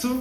So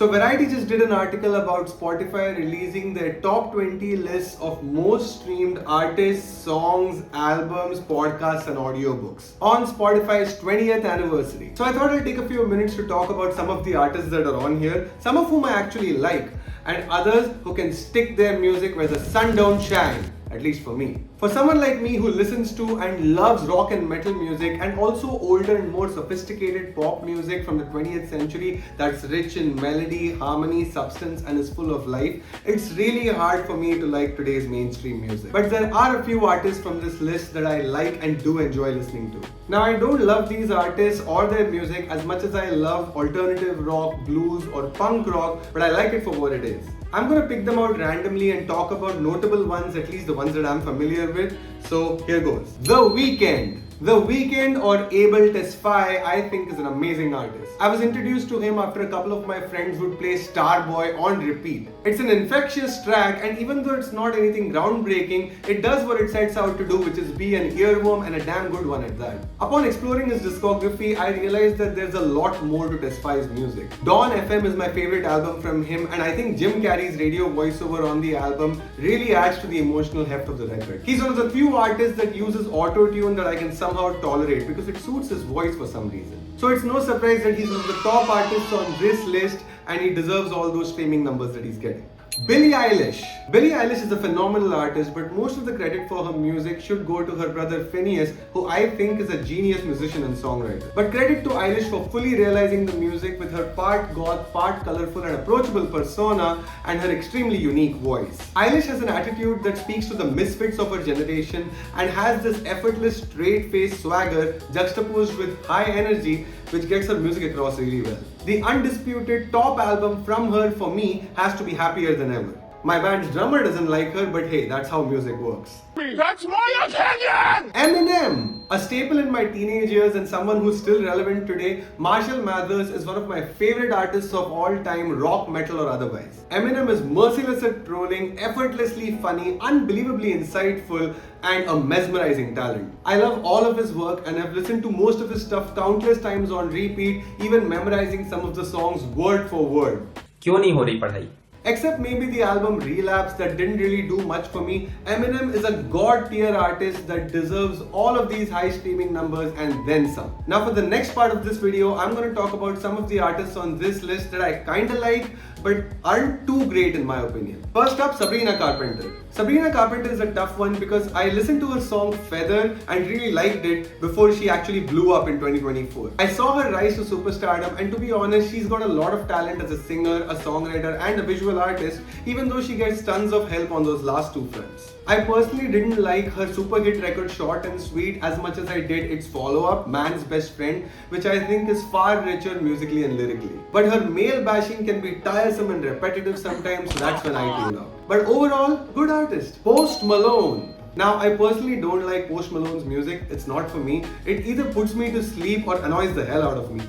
Variety just did an article about Spotify releasing their top 20 lists of most streamed artists, songs, albums, podcasts and audiobooks on Spotify's 20th anniversary. So I thought I'd take a few minutes to talk about some of the artists that are on here, some of whom I actually like, and others who can stick their music where the sun don't shine. At least for me. For someone like me who listens to and loves rock and metal music and also older and more sophisticated pop music from the 20th century that's rich in melody, harmony, substance and is full of life, it's really hard for me to like today's mainstream music. But there are a few artists from this list that I like and do enjoy listening to. Now I don't love these artists or their music as much as I love alternative rock, blues or punk rock, but I like it for what it is. I'm going to pick them out randomly and talk about notable ones, at least the ones that I'm familiar with. So here goes. The Weeknd. The Weeknd, or Abel Tesfaye, I think is an amazing artist. I was introduced to him after a couple of my friends would play Starboy on repeat. It's an infectious track, and even though it's not anything groundbreaking, it does what it sets out to do, which is be an earworm and a damn good one at that. Upon exploring his discography, I realized that there's a lot more to Tesfaye's music. Dawn FM is my favorite album from him, and I think Jim Carrey's radio voiceover on the album really adds to the emotional heft of the record. He's one of the few artists that uses auto-tune that I can somehow tolerate because it suits his voice for some reason. So it's no surprise that he's one of the top artists on this list and he deserves all those streaming numbers that he's getting. Billie Eilish. Billie Eilish is a phenomenal artist, but most of the credit for her music should go to her brother Phineas, who I think is a genius musician and songwriter. But credit to Eilish for fully realizing the music with her part goth, part colorful and approachable persona and her extremely unique voice. Eilish has an attitude that speaks to the misfits of her generation and has this effortless straight-faced swagger juxtaposed with high energy which gets her music across really well. The undisputed top album from her for me has to be Happier Than Ever. My band's drummer doesn't like her, but hey, that's how music works. That's my opinion! Eminem! A staple in my teenage years and someone who's still relevant today, Marshall Mathers is one of my favorite artists of all time, rock, metal or otherwise. Eminem is merciless at trolling, effortlessly funny, unbelievably insightful and a mesmerizing talent. I love all of his work and I've listened to most of his stuff countless times on repeat, even memorizing some of the songs word for word. क्यों नहीं हो रही पढ़ाई? Except maybe the album Relapse that didn't really do much for me, Eminem is a god tier artist that deserves all of these high streaming numbers and then some. Now for the next part of this video, I'm going to talk about some of the artists on this list that I kinda like but aren't too great in my opinion. First up, Sabrina Carpenter. Sabrina Carpenter is a tough one because I listened to her song Feather and really liked it before she actually blew up in 2024. I saw her rise to superstardom and to be honest, she's got a lot of talent as a singer, a songwriter and a visual artist, even though she gets tons of help on those last two fronts. I personally didn't like her super hit record Short and Sweet as much as I did its follow-up, Man's Best Friend, which I think is far richer musically and lyrically. But her male bashing can be tiresome and repetitive sometimes, so that's when I tune out. But overall, good artist. Post Malone. Now, I personally don't like Post Malone's music. It's not for me. It either puts me to sleep or annoys the hell out of me.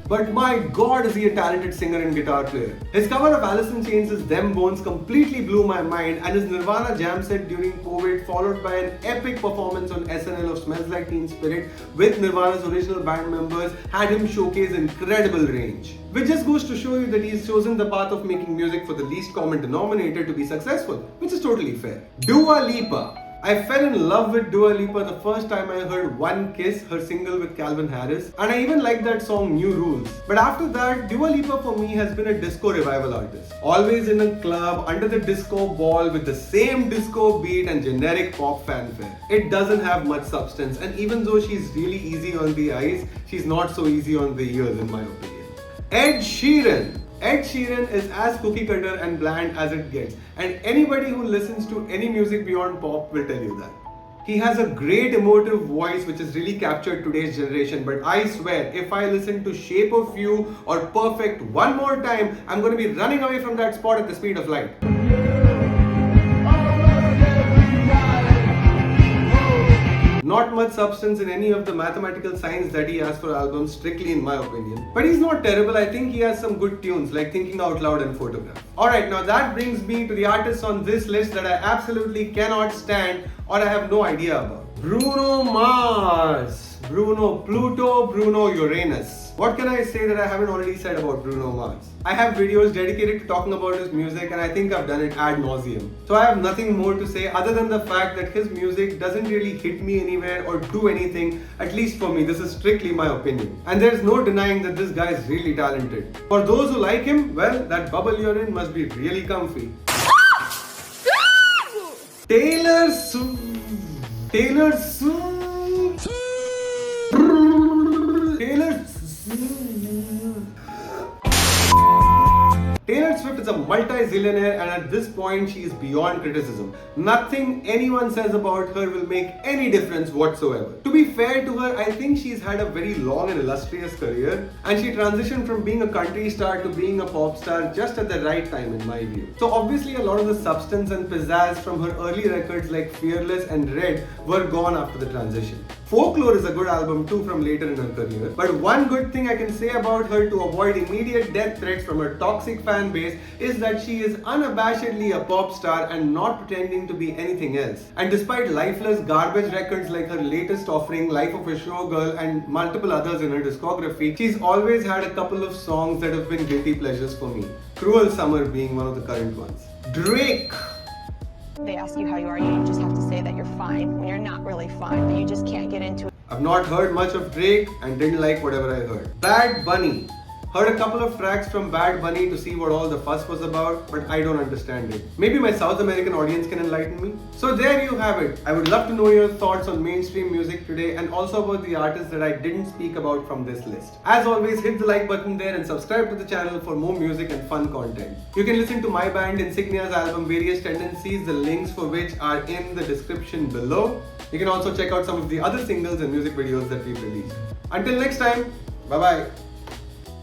But my god is he a talented singer and guitar player. His cover of Alice in Chains' Them Bones completely blew my mind and his Nirvana jam set during COVID followed by an epic performance on SNL of Smells Like Teen Spirit with Nirvana's original band members had him showcase incredible range. Which just goes to show you that he's chosen the path of making music for the least common denominator to be successful, which is totally fair. Dua Lipa. I fell in love with Dua Lipa the first time I heard One Kiss, her single with Calvin Harris, and I even liked that song New Rules. But after that, Dua Lipa for me has been a disco revival artist. Always in a club, under the disco ball with the same disco beat and generic pop fanfare. It doesn't have much substance, and even though she's really easy on the eyes, she's not so easy on the ears in my opinion. Ed Sheeran. Ed Sheeran is as cookie cutter and bland as it gets, and anybody who listens to any music beyond pop will tell you that. He has a great emotive voice which has really captured today's generation, but I swear if I listen to Shape of You or Perfect one more time, I'm going to be running away from that spot at the speed of light. Not much substance in any of the mathematical signs that he has for albums, strictly in my opinion. But he's not terrible. I think he has some good tunes like Thinking Out Loud and Photograph. Alright, now that brings me to the artists on this list that I absolutely cannot stand or I have no idea about. Bruno Mars, Bruno Pluto, Bruno Uranus. What can I say that I haven't already said about Bruno Mars? I have videos dedicated to talking about his music and I think I've done it ad nauseum. So I have nothing more to say other than the fact that his music doesn't really hit me anywhere or do anything, at least for me. This is strictly my opinion. And there's no denying that this guy is really talented. For those who like him, well, that bubble you're in must be really comfy. Taylor Swift. Taylor Swift. Taylor Swift is a multi-zillionaire and at this point she is beyond criticism. Nothing anyone says about her will make any difference whatsoever. To be fair to her, I think she's had a very long and illustrious career and she transitioned from being a country star to being a pop star just at the right time in my view. So obviously a lot of the substance and pizzazz from her early records like Fearless and Red were gone after the transition. Folklore is a good album too from later in her career, but one good thing I can say about her to avoid immediate death threats from her toxic fan base is that she is unabashedly a pop star and not pretending to be anything else. And despite lifeless garbage records like her latest offering, Life of a Showgirl, and multiple others in her discography, she's always had a couple of songs that have been guilty pleasures for me. Cruel Summer being one of the current ones. Drake. They ask you how you are, you just have to say that you're fine when you're not really fine, but you just can't get into it. I've not heard much of Drake and didn't like whatever I heard. Bad Bunny. Heard a couple of tracks from Bad Bunny to see what all the fuss was about, but I don't understand it. Maybe my South American audience can enlighten me. So there you have it. I would love to know your thoughts on mainstream music today and also about the artists that I didn't speak about from this list. As always, hit the like button there and subscribe to the channel for more music and fun content. You can listen to my band Insignia's album Various Tendencies, the links for which are in the description below. You can also check out some of the other singles and music videos that we've released. Until next time, bye bye.